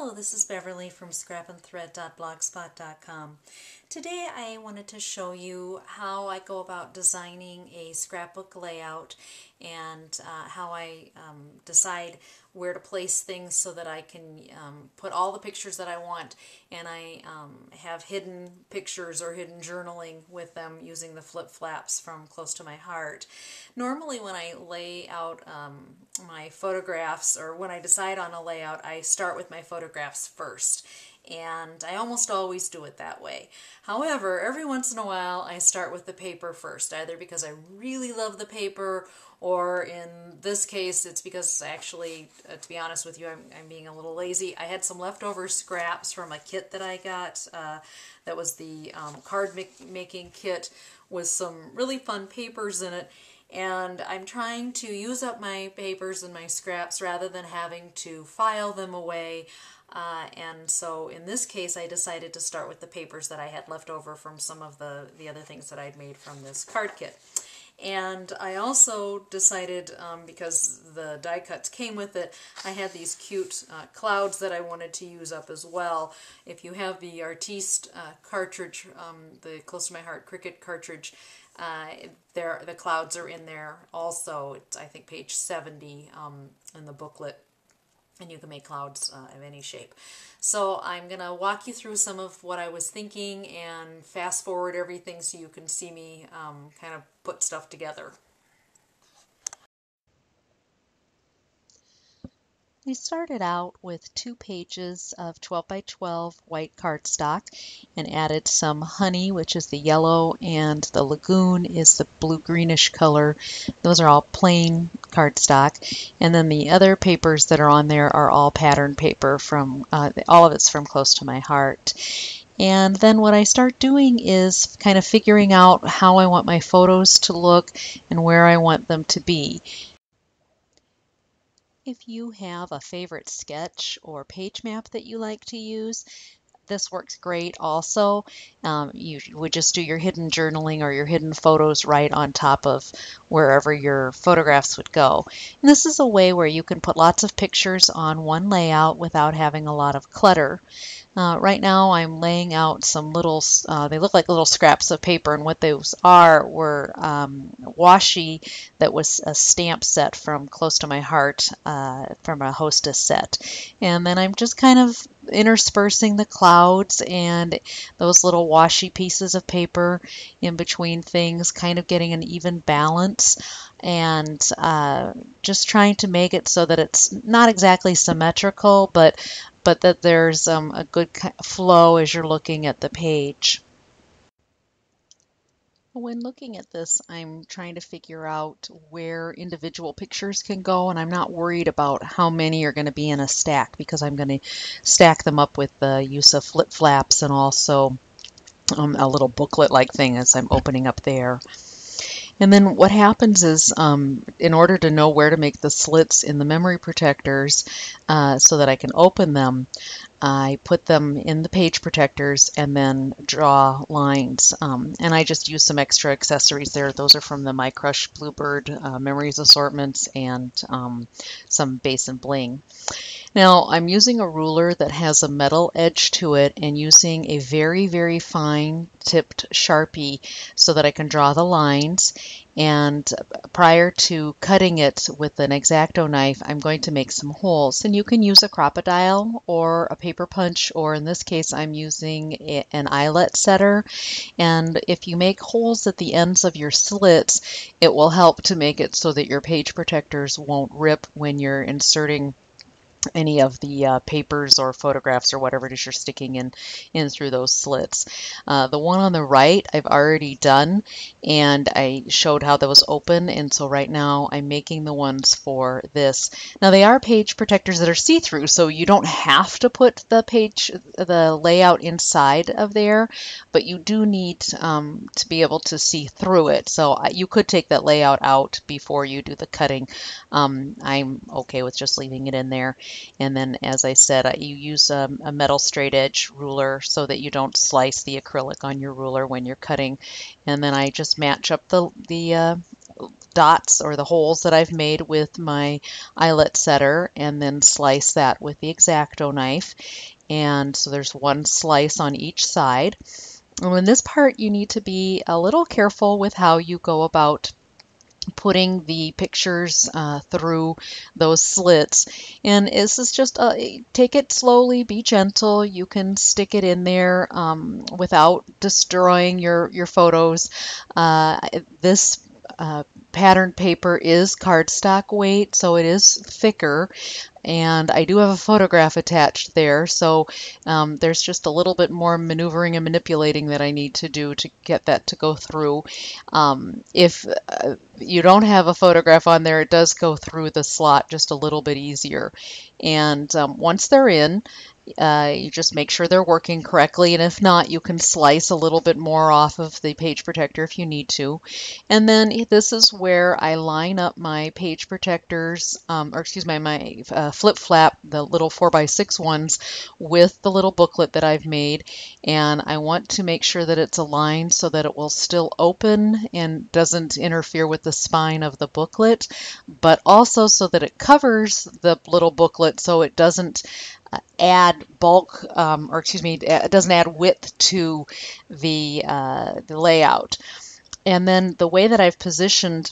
Hello, this is Beverly from scrapandthread.blogspot.com. Today I wanted to show you how I go about designing a scrapbook layout and how I decide where to place things so that I can put all the pictures that I want, and I have hidden pictures or hidden journaling with them using the flip flaps from Close to My Heart. Normally when I lay out my photographs, or when I decide on a layout, I start with my photographs first. And I almost always do it that way. However, every once in a while I start with the paper first, either because I really love the paper, or in this case it's because actually, to be honest with you, I'm being a little lazy. I had some leftover scraps from a kit that I got that was the card making kit with some really fun papers in it. And I'm trying to use up my papers and my scraps rather than having to file them away. And so in this case I decided to start with the papers that I had left over from some of the other things that I'd made from this card kit. And I also decided, because the die cuts came with it, I had these cute clouds that I wanted to use up as well. If you have the Artiste cartridge, the Close to My Heart Cricut cartridge, the clouds are in there also. It's, I think, page 70 in the booklet. And you can make clouds of any shape. So I'm going to walk you through some of what I was thinking and fast forward everything so you can see me kind of put stuff together. We started out with 2 pages of 12 by 12 white cardstock and added some honey, which is the yellow, and the lagoon is the blue-greenish color. Those are all plain cardstock. And then the other papers that are on there are all pattern paper from, all of it's from Close to My Heart. And then what I start doing is kind of figuring out how I want my photos to look and where I want them to be. If you have a favorite sketch or page map that you like to use, this works great also. You would just do your hidden journaling or your hidden photos right on top of wherever your photographs would go. And this is a way where you can put lots of pictures on one layout without having a lot of clutter. Right now I'm laying out some little, they look like little scraps of paper, and what those were washi that was a stamp set from Close to My Heart, from a hostess set. And then I'm just kind of interspersing the clouds and those little washi pieces of paper in between things, kind of getting an even balance, and just trying to make it so that it's not exactly symmetrical, but that there's a good flow as you're looking at the page. When looking at this, I'm trying to figure out where individual pictures can go, and I'm not worried about how many are going to be in a stack, because I'm going to stack them up with the use of flip flaps and also a little booklet-like thing as I'm opening up there. And then what happens is, in order to know where to make the slits in the memory protectors so that I can open them, I put them in the page protectors and then draw lines. And I just use some extra accessories there. Those are from the My Crush Bluebird Memories assortments and some base and bling. Now I'm using a ruler that has a metal edge to it and using a very, very fine tipped Sharpie so that I can draw the lines. And prior to cutting it with an X-Acto knife, I'm going to make some holes. And you can use a Crop-A-Dile or a paper punch, or in this case I'm using an eyelet setter. And if you make holes at the ends of your slits, it will help to make it so that your page protectors won't rip when you're inserting any of the papers or photographs or whatever it is you're sticking in through those slits. The one on the right I've already done, and I showed how that was open, and so right now I'm making the ones for this. Now they are page protectors that are see-through, so you don't have to put the layout inside of there, but you do need to be able to see through it. So you could take that layout out before you do the cutting. I'm okay with just leaving it in there. And then, as I said, you use a metal straight edge ruler so that you don't slice the acrylic on your ruler when you're cutting. And then I just match up the dots or the holes that I've made with my eyelet setter, and then slice that with the X-Acto knife. And so there's one slice on each side. And in this part, you need to be a little careful with how you go about putting the pictures through those slits. And this is just take it slowly, be gentle. You can stick it in there without destroying your photos. This pattern paper is cardstock weight, so it is thicker. And I do have a photograph attached there, so there's just a little bit more maneuvering and manipulating that I need to do to get that to go through. If you don't have a photograph on there, it does go through the slot just a little bit easier. And once they're in, you just make sure they're working correctly, and if not, you can slice a little bit more off of the page protector if you need to. And then this is where I line up my page protectors, or excuse me, my flip flap, the little 4x6 ones, with the little booklet that I've made. And I want to make sure that it's aligned so that it will still open and doesn't interfere with the spine of the booklet, but also so that it covers the little booklet so it doesn't add bulk, or excuse me, it doesn't add width to the layout. And then the way that I've positioned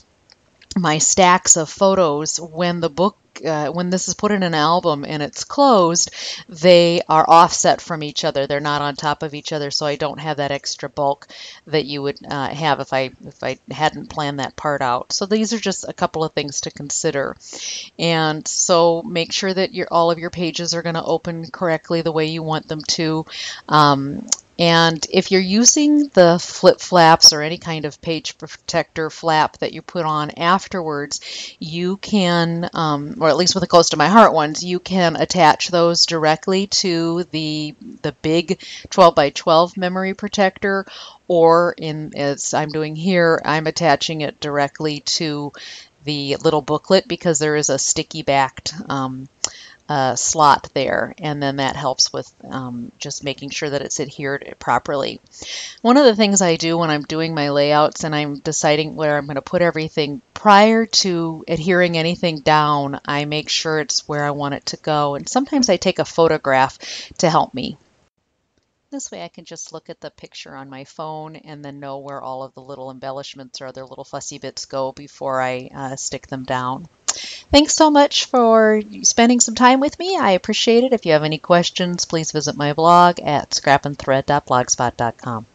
my stacks of photos, when the book when this is put in an album and it's closed, they are offset from each other. They're not on top of each other, so I don't have that extra bulk that you would have if I hadn't planned that part out. So these are just a couple of things to consider. And so make sure that all of your pages are going to open correctly the way you want them to. And if you're using the flip flaps or any kind of page protector flap that you put on afterwards, you can, or at least with the Close to My Heart ones, you can attach those directly to the big 12x12 memory protector, or as I'm doing here, I'm attaching it directly to the little booklet because there is a sticky backed slot there, and then that helps with just making sure that it's adhered properly. One of the things I do when I'm doing my layouts and I'm deciding where I'm going to put everything, prior to adhering anything down, I make sure it's where I want it to go, and sometimes I take a photograph to help me. This way I can just look at the picture on my phone and then know where all of the little embellishments or other little fussy bits go before I stick them down. Thanks so much for spending some time with me. I appreciate it. If you have any questions, please visit my blog at scrapandthread.blogspot.com.